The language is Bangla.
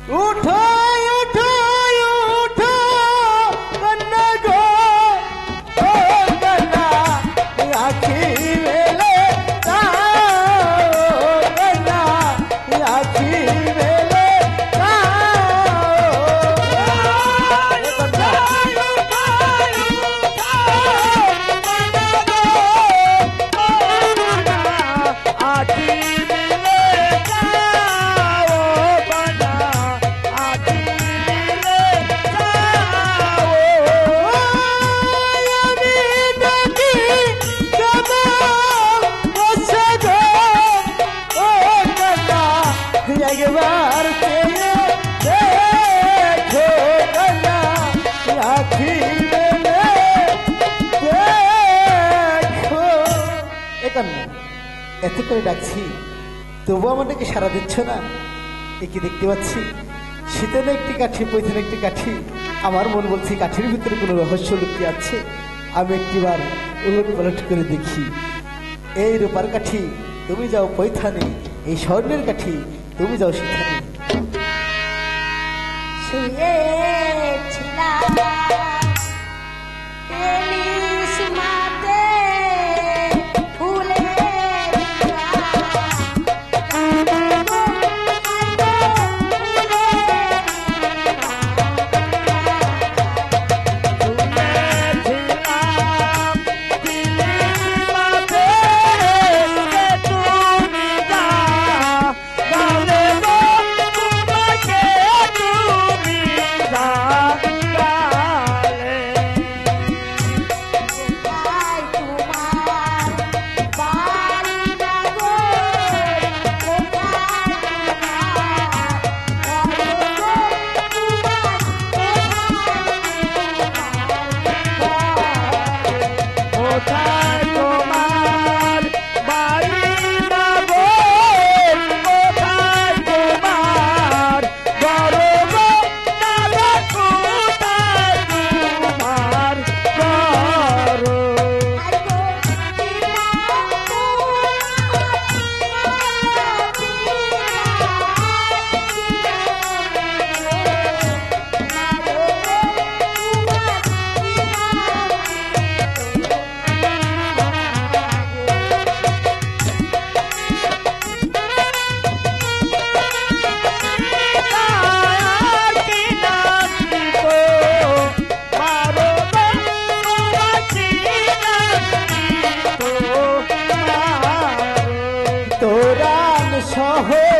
उठो उठो उठो कन्ना गो ओ कन्ना आखी मेले कन्ना आखी मेले এত করে ডাকছি তবু আমাদেরকে সারা দিচ্ছ না। একে দেখতে পাচ্ছি শীতলে একটি কাঠি পৈথনে একটি কাঠি। আমার মন বলছে কাঠির ভিতরে কোনো রহস্য লুকিয়ে আছে। আমি একটিবার উলট পালট করে দেখি। এই রূপার কাঠি তুমি যাও পৈথানে, এই স্বর্ণের কাঠি তুমি যাও শীতানে। শহর